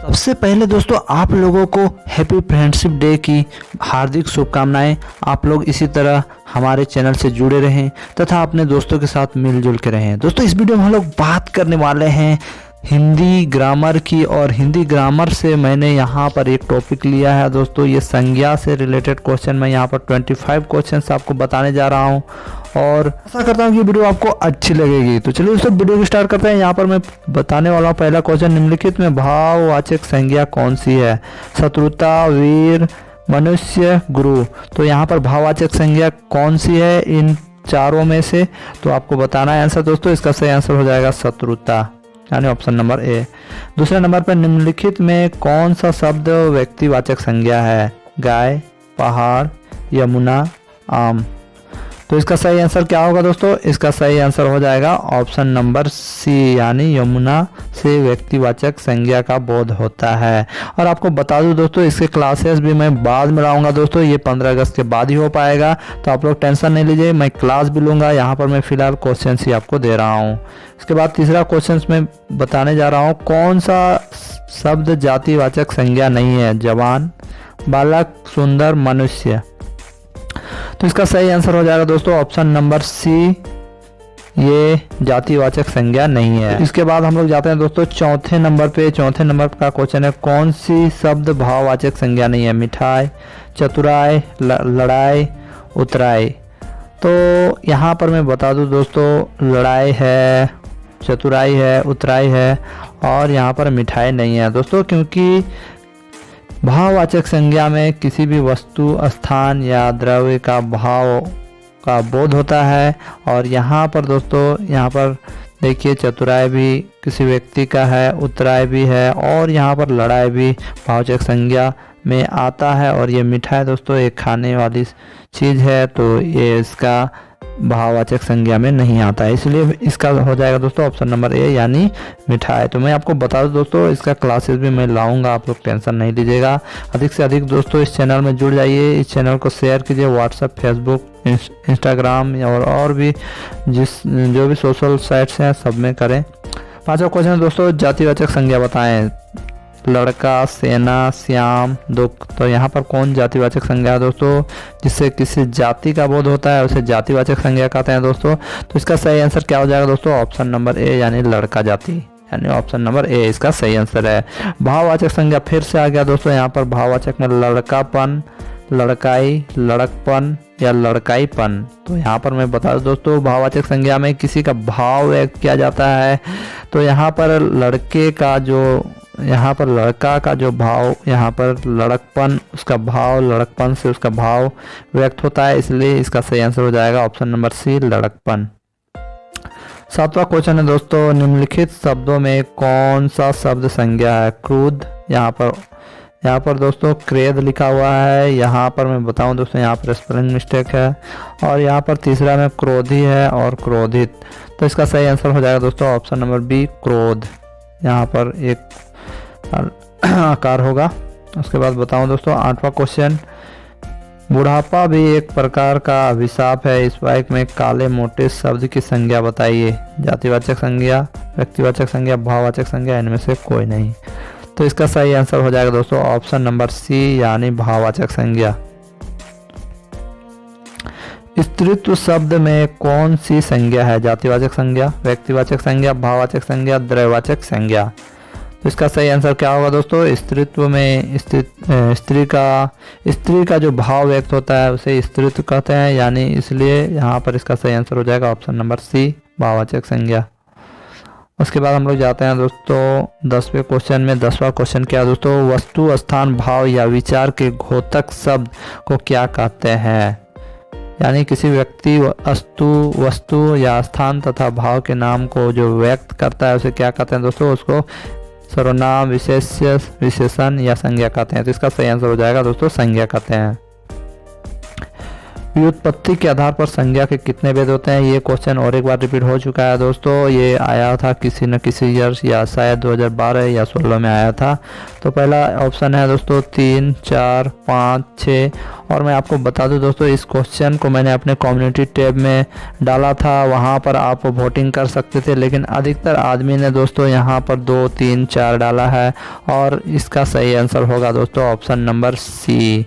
सबसे पहले दोस्तों आप लोगों को हैप्पी फ्रेंडशिप डे की हार्दिक शुभकामनाएं। आप लोग इसी तरह हमारे चैनल से जुड़े रहें तथा अपने दोस्तों के साथ मिलजुल के रहें। दोस्तों इस वीडियो में हम लोग बात करने वाले हैं हिंदी ग्रामर की, और हिंदी ग्रामर से मैंने यहाँ पर एक टॉपिक लिया है दोस्तों, ये संज्ञा से रिलेटेड क्वेश्चन मैं यहाँ पर 25 क्वेश्चंस आपको बताने जा रहा हूँ और आशा करता हूँ कि वीडियो आपको अच्छी लगेगी। तो चलिए दोस्तों वीडियो को स्टार्ट करते हैं। यहाँ पर मैं बताने वाला हूँ पहला क्वेश्चन, निम्नलिखित में भाववाचक संज्ञा कौन सी है? शत्रुता, वीर, मनुष्य, गुरु। तो यहाँ पर भाववाचक संज्ञा कौन सी है इन चारों में से? तो आपको बताना है आंसर दोस्तों। इसका सही आंसर हो जाएगा शत्रुता, यानी ऑप्शन नंबर ए। दूसरे नंबर पर निम्नलिखित में कौन सा शब्द व्यक्तिवाचक संज्ञा है? गाय, पहाड़, यमुना, आम। तो इसका सही आंसर क्या होगा दोस्तों? इसका सही आंसर हो जाएगा ऑप्शन नंबर सी, यानी यमुना से व्यक्तिवाचक संज्ञा का बोध होता है। और आपको बता दूं दोस्तों, इसके क्लासेस भी मैं बाद में लाऊंगा दोस्तों, ये 15 अगस्त के बाद ही हो पाएगा, तो आप लोग टेंशन नहीं लीजिए, मैं क्लास भी लूँगा। यहाँ पर मैं फिलहाल क्वेश्चन ही आपको दे रहा हूँ। इसके बाद तीसरा क्वेश्चन मैं बताने जा रहा हूँ, कौन सा शब्द जातिवाचक संज्ञा नहीं है? जवान, बालक, सुंदर, मनुष्य। तो इसका सही आंसर हो जाएगा दोस्तों ऑप्शन नंबर सी, ये जातिवाचक संज्ञा नहीं है। इसके बाद हम लोग जाते हैं दोस्तों चौथे नंबर पे। चौथे नंबर का क्वेश्चन है, कौन सी शब्द भाववाचक संज्ञा नहीं है? मिठाई, चतुराई, लड़ाई, उतराई। तो यहाँ पर मैं बता दूं दोस्तों, लड़ाई है, चतुराई है, उतराई है, और यहाँ पर मिठाई नहीं है दोस्तों, क्योंकि भाववाचक संज्ञा में किसी भी वस्तु, स्थान या द्रव्य का भाव का बोध होता है। और यहाँ पर दोस्तों, यहाँ पर देखिए चतुराई भी किसी व्यक्ति का है, उतराई भी है, और यहाँ पर लड़ाई भी भाववाचक संज्ञा में आता है। और ये मिठाई दोस्तों एक खाने वाली चीज़ है, तो ये इसका भाववाचक संज्ञा में नहीं आता है, इसलिए इसका हो जाएगा दोस्तों ऑप्शन नंबर ए, यानी मिठाई। तो मैं आपको बता दूं दोस्तों, इसका क्लासेस भी मैं लाऊंगा, आप लोग टेंशन नहीं लीजिएगा। अधिक से अधिक दोस्तों इस चैनल में जुड़ जाइए, इस चैनल को शेयर कीजिए व्हाट्सएप, फेसबुक, इंस्टाग्राम और भी जो भी सोशल साइट्स हैं सब में करें। पांचवा क्वेश्चन दोस्तों, जातिवाचक संज्ञा बताएं। लड़का, सेना, श्याम, दुख। तो यहाँ पर कौन जातिवाचक संज्ञा है दोस्तों? जिससे किसी जाति का बोध होता है उसे जातिवाचक संज्ञा कहते हैं दोस्तों। तो इसका सही आंसर क्या हो जाएगा दोस्तों? ऑप्शन नंबर ए, यानी लड़का जाति, यानी ऑप्शन नंबर ए इसका सही आंसर है। भाववाचक संज्ञा फिर से आ गया दोस्तों, यहाँ पर भाववाचक में लड़कापन, लड़काई, लड़कपन या लड़काईपन। तो यहाँ पर मैं बता दूं दोस्तों, भाववाचक संज्ञा में किसी का भाव व्यक्त किया जाता है, तो यहाँ पर लड़के का जो, यहाँ पर लड़का का जो भाव, यहाँ पर लड़कपन, उसका भाव, लड़कपन से उसका भाव व्यक्त होता है, इसलिए इसका सही आंसर हो जाएगा ऑप्शन नंबर सी, लड़कपन। सातवां क्वेश्चन है दोस्तों, निम्नलिखित शब्दों में कौन सा शब्द संज्ञा है? क्रोध, यहाँ पर दोस्तों क्रेद लिखा हुआ है, यहाँ पर मैं बताऊं दोस्तों, यहाँ पर स्पेलिंग मिस्टेक है, और यहाँ पर तीसरा में क्रोधी है और क्रोधित। तो इसका सही आंसर हो जाएगा दोस्तों ऑप्शन नंबर बी, क्रोध। यहाँ पर एक आकार होगा। उसके बाद बताऊं दोस्तों आठवां क्वेश्चन, बुढ़ापा भी एक प्रकार का अभिशाप है, इस वाक्य में काले मोटे शब्द की संज्ञा बताइए। जातिवाचक संज्ञा, व्यक्तिवाचक संज्ञा, भाववाचक संज्ञा, इनमें से कोई नहीं। तो इसका सही आंसर हो जाएगा दोस्तों ऑप्शन नंबर सी, यानी भाववाचक संज्ञा। स्त्रीत्व शब्द में कौन सी संज्ञा है? जातिवाचक संज्ञा, व्यक्तिवाचक संज्ञा, भाववाचक संज्ञा, द्रव्यवाचक संज्ञा। तो इसका सही आंसर क्या होगा दोस्तों? स्त्रीत्व में स्त्री का जो भाव व्यक्त होता है उसे स्त्रीत्व कहते हैं, यानी इसलिए यहाँ पर इसका सही आंसर हो जाएगा ऑप्शन नंबर सी, भाववाचक संज्ञा। उसके बाद हम लोग जाते हैं दोस्तों 10वें क्वेश्चन में। 10वां क्वेश्चन क्या है दोस्तों? वस्तु, स्थान, भाव या विचार के घोतक शब्द को क्या कहते हैं? यानी किसी व्यक्ति, वस्तु या स्थान तथा भाव के नाम को जो व्यक्त करता है उसे क्या कहते हैं दोस्तों? उसको सर्वनाम, विशेष्य, विशेषण या संज्ञा कहते हैं। तो इसका सही आंसर हो जाएगा दोस्तों संज्ञा कहते हैं। व्युत्पत्ति के आधार पर संज्ञा के कितने भेद होते हैं। ये क्वेश्चन और एक बार रिपीट हो चुका है दोस्तों। ये आया था किसी न किसी ईयर या शायद 2012 या 16 में आया था। तो पहला ऑप्शन है दोस्तों 3, 4, 5, 6। और मैं आपको बता दूं दोस्तों, इस क्वेश्चन को मैंने अपने कम्युनिटी टैब में डाला था, वहाँ पर आप वोटिंग कर सकते थे, लेकिन अधिकतर आदमी ने दोस्तों यहाँ पर 2, 3, 4 डाला है। और इसका सही आंसर होगा दोस्तों ऑप्शन नंबर सी,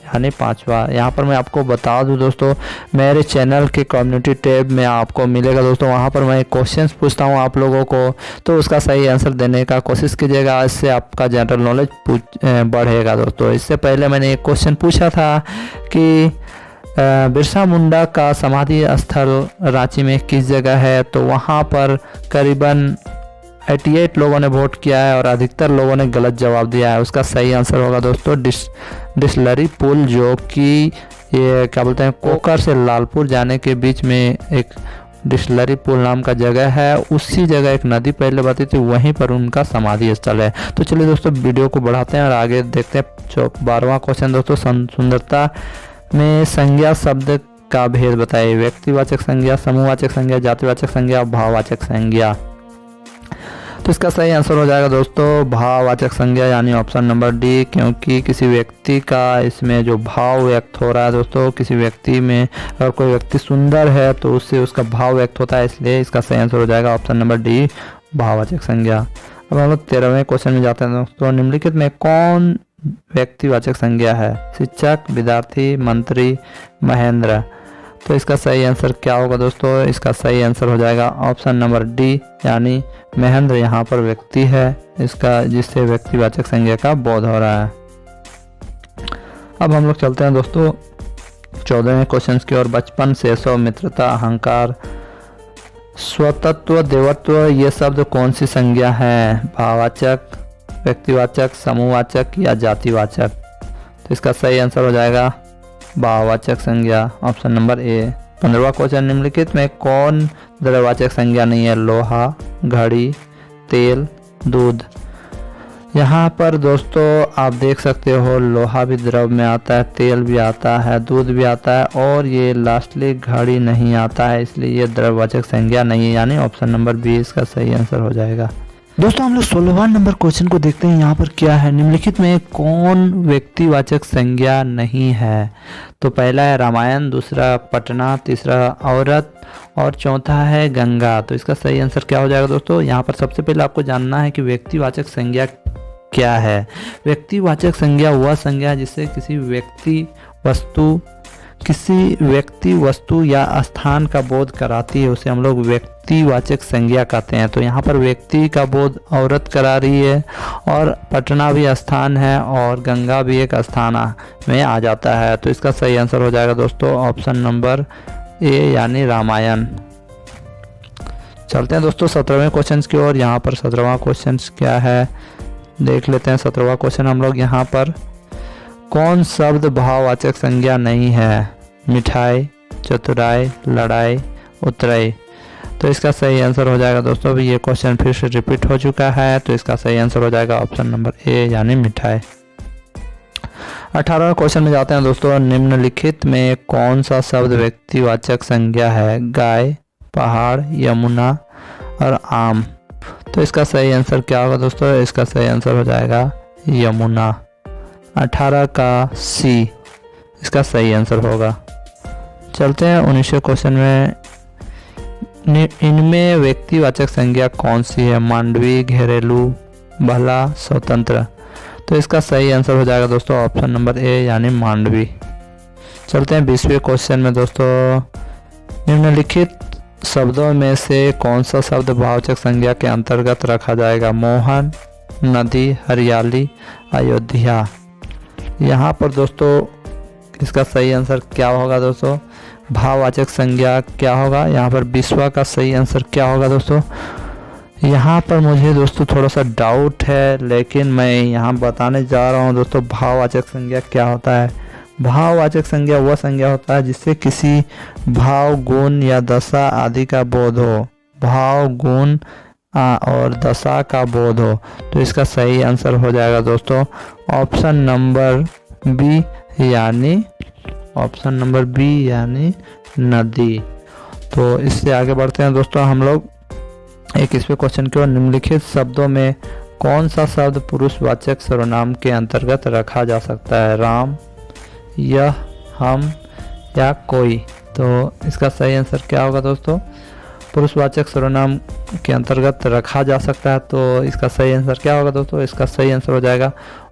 यानी 5वां। यहाँ पर मैं आपको बता दूं दोस्तों, मेरे चैनल के कम्युनिटी टैब में आपको मिलेगा दोस्तों, वहाँ पर मैं क्वेश्चंस पूछता हूँ आप लोगों को, तो उसका सही आंसर देने का कोशिश कीजिएगा। इससे आपका जनरल नॉलेज बढ़ेगा दोस्तों। इससे पहले मैंने एक क्वेश्चन पूछा था कि बिरसा मुंडा का समाधि स्थल रांची में किस जगह है, तो वहाँ पर करीबन 88 लोगों ने वोट किया है और अधिकतर लोगों ने गलत जवाब दिया है। उसका सही आंसर होगा दोस्तों डिस्लरी पुल, जो कि ये क्या बोलते हैं, कोकर से लालपुर जाने के बीच में एक डिस्लरी पुल नाम का जगह है। उसी जगह एक नदी पहले बहती थी, वहीं पर उनका समाधि स्थल है। तो चलिए दोस्तों वीडियो को बढ़ाते हैं और आगे देखते हैं 12वां क्वेश्चन दोस्तों। सुंदरता में संज्ञा शब्द का भेद बताइए। व्यक्तिवाचक संज्ञा, समूहवाचक संज्ञा, जातिवाचक संज्ञा, भाववाचक संज्ञा। तो इसका सही आंसर हो जाएगा दोस्तों भाववाचक संज्ञा, यानी ऑप्शन नंबर डी, क्योंकि किसी व्यक्ति का इसमें जो भाव व्यक्त हो रहा है दोस्तों, किसी व्यक्ति में अगर कोई व्यक्ति सुंदर है तो उससे उसका भाव व्यक्त होता है, इसलिए इसका सही आंसर हो जाएगा ऑप्शन नंबर डी, भाववाचक संज्ञा। अब हम लोग 13वें क्वेश्चन में जाते हैं दोस्तों। निम्नलिखित में कौन व्यक्तिवाचक संज्ञा है। शिक्षक, विद्यार्थी, मंत्री, महेंद्र। तो इसका सही आंसर क्या होगा दोस्तों, इसका सही आंसर हो जाएगा ऑप्शन नंबर डी, यानी महेंद्र यहाँ पर व्यक्ति है इसका, जिससे व्यक्तिवाचक संज्ञा का बोध हो रहा है। अब हम लोग चलते हैं दोस्तों 14वें क्वेश्चन की ओर। बचपन, शैशव, मित्रता, अहंकार, स्वतत्व, देवत्व, ये शब्द कौन सी संज्ञा है। भाववाचक, व्यक्तिवाचक, समूहवाचक या जातिवाचक। तो इसका सही आंसर हो जाएगा भाववाचक संज्ञा, ऑप्शन नंबर ए। 15वां क्वेश्चन। निम्नलिखित में कौन द्रव्यवाचक संज्ञा नहीं है। लोहा, घड़ी, तेल, दूध। यहाँ पर दोस्तों आप देख सकते हो लोहा भी द्रव में आता है, तेल भी आता है, दूध भी आता है, और ये लास्टली घड़ी नहीं आता है, इसलिए ये द्रव्यवाचक संज्ञा नहीं है, यानी ऑप्शन नंबर बी इसका सही आंसर हो जाएगा। दोस्तों हम लोग 16वां नंबर क्वेश्चन को देखते हैं। यहाँ पर क्या है, निम्नलिखित में कौन व्यक्तिवाचक संज्ञा नहीं है। तो पहला है रामायण, दूसरा पटना, तीसरा औरत और चौथा है गंगा। तो इसका सही आंसर क्या हो जाएगा दोस्तों। यहाँ पर सबसे पहले आपको जानना है कि व्यक्तिवाचक संज्ञा क्या है। व्यक्तिवाचक संज्ञा वह संज्ञा जिससे किसी व्यक्ति वस्तु या स्थान का बोध कराती है, उसे हम लोग व्यक्तिवाचक संज्ञा कहते हैं। तो यहाँ पर व्यक्ति का बोध औरत करा रही है, और पटना भी स्थान है और गंगा भी एक स्थान में आ जाता है। तो इसका सही आंसर हो जाएगा दोस्तों ऑप्शन नंबर ए, यानी रामायण। चलते हैं दोस्तों 17वें क्वेश्चन की ओर। यहाँ पर 17वां क्वेश्चन क्या है देख लेते हैं। 17वां क्वेश्चन हम लोग यहाँ पर, कौन शब्द भाववाचक संज्ञा नहीं है। मिठाई, चतुराई, लड़ाई, उतराई। तो इसका सही आंसर हो जाएगा दोस्तों, ये क्वेश्चन फिर से रिपीट हो चुका है, तो इसका सही आंसर हो जाएगा ऑप्शन नंबर ए, यानी मिठाई। 18वें क्वेश्चन में जाते हैं दोस्तों। निम्नलिखित में कौन सा शब्द व्यक्तिवाचक संज्ञा है। गाय, पहाड़, यमुना और आम। तो इसका सही आंसर क्या होगा दोस्तों, इसका सही आंसर हो जाएगा यमुना। 18 का सी इसका सही आंसर होगा। चलते हैं 19वें क्वेश्चन में। इनमें व्यक्तिवाचक संज्ञा कौन सी है। मांडवी, घेरेलू, भला, स्वतंत्र। तो इसका सही आंसर हो जाएगा दोस्तों ऑप्शन नंबर ए, यानी मांडवी। चलते हैं 20वें क्वेश्चन में दोस्तों। निम्नलिखित शब्दों में से कौन सा शब्द भाववाचक संज्ञा के अंतर्गत रखा जाएगा। मोहन, नदी, हरियाली, अयोध्या। यहाँ पर दोस्तों इसका सही आंसर क्या होगा दोस्तों, भाववाचक संज्ञा क्या होगा। यहाँ पर 20वां का सही आंसर क्या होगा दोस्तों। यहाँ पर मुझे दोस्तों थोड़ा सा डाउट है, लेकिन मैं यहाँ बताने जा रहा हूँ दोस्तों भाववाचक संज्ञा क्या होता है। भाववाचक संज्ञा वह संज्ञा होता है जिससे किसी भाव, गुण या दशा आदि का बोध हो। भाव, गुण और दशा का बोध हो। तो इसका सही आंसर हो जाएगा दोस्तों ऑप्शन नंबर बी, यानी ऑप्शन नंबर बी यानी नदी। तो इससे आगे बढ़ते हैं दोस्तों हम लोग एक इस पे क्वेश्चन की ओर। निम्नलिखित शब्दों में कौन सा शब्द पुरुषवाचक सर्वनाम के अंतर्गत रखा जा सकता है? राम, यह, हम या कोई। तो इसका सही आंसर क्या होगा दोस्तों? पुरुषवाचक सर्वनाम के अंतर्गत रखा जा सकता है, तो इसका सही आंसर क्या होगा दोस्तों? इसका सही आंसर हो जाएगा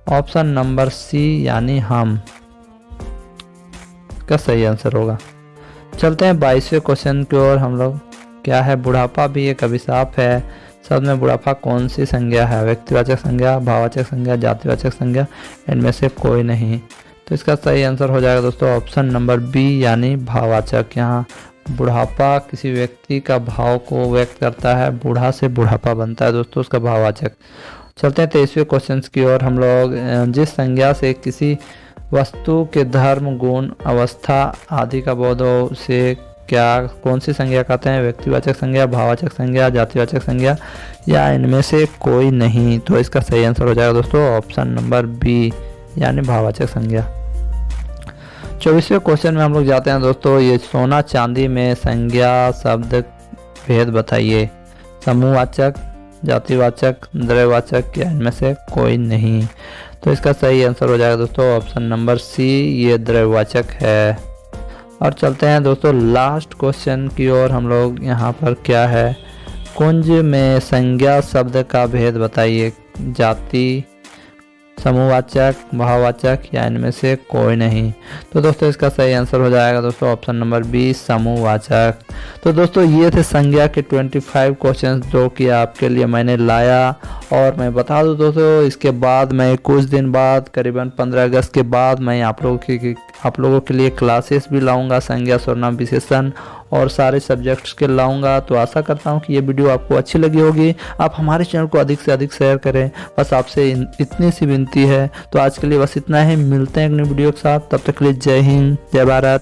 ऑप्शन नंबर सी यानी हम, का सही आंसर होगा। चलते हैं 22वें क्वेश्चन की ओर हम लोग। क्या है? बुढ़ापा भी एक अभिशाप है। शब्द में बुढ़ापा कौन सी संज्ञा है? व्यक्तिवाचक संज्ञा, भाववाचक संज्ञा, जातिवाचक संज्ञा, इनमें से कोई नहीं। तो इसका सही आंसर हो जाएगा दोस्तों ऑप्शन नंबर बी यानी भाववाचक। यहाँ बुढ़ापा किसी व्यक्ति का भाव को व्यक्त करता है, बूढ़ा से बुढ़ापा बनता है दोस्तों, उसका भाववाचक। चलते हैं 23वें क्वेश्चन की ओर हम लोग। जिस संज्ञा से किसी वस्तु के धर्म, गुण, अवस्था आदि का बोध हो उसे क्या, कौन सी संज्ञा कहते हैं? व्यक्तिवाचक संज्ञा, भाववाचक संज्ञा, जातिवाचक संज्ञा या इनमें से कोई नहीं। तो इसका सही आंसर हो जाएगा दोस्तों ऑप्शन नंबर बी यानी भाववाचक संज्ञा। 24वें क्वेश्चन में हम लोग जाते हैं दोस्तों। ये सोना चांदी में संज्ञा शब्द भेद बताइए। समूहवाचक, जातिवाचक, द्रव्यवाचक या इनमें से कोई नहीं। तो इसका सही आंसर हो जाएगा दोस्तों ऑप्शन नंबर सी, ये द्रव्यवाचक है। और चलते हैं दोस्तों लास्ट क्वेश्चन की ओर हम लोग। यहाँ पर क्या है? कुंज में संज्ञा शब्द का भेद बताइए। जाति, समूहवाचक, भाववाचक या इनमें से कोई नहीं। तो दोस्तों इसका सही आंसर हो जाएगा दोस्तों ऑप्शन नंबर बी, समूहवाचक। तो दोस्तों ये थे संज्ञा के 25 क्वेश्चंस जो कि आपके लिए मैंने लाया। और मैं बता दूं दोस्तों, इसके बाद मैं कुछ दिन बाद करीबन 15 अगस्त के बाद मैं आप लोगों के लिए क्लासेस भी लाऊंगा, संज्ञा सर्वनाम विशेषण और सारे सब्जेक्ट्स के लाऊंगा। तो आशा करता हूं कि ये वीडियो आपको अच्छी लगी होगी। आप हमारे चैनल को अधिक से अधिक शेयर करें, बस आपसे इतनी सी विनती है। तो आज के लिए बस इतना ही, मिलते हैं एक नई वीडियो के साथ। तब तक के लिए जय हिंद, जय भारत।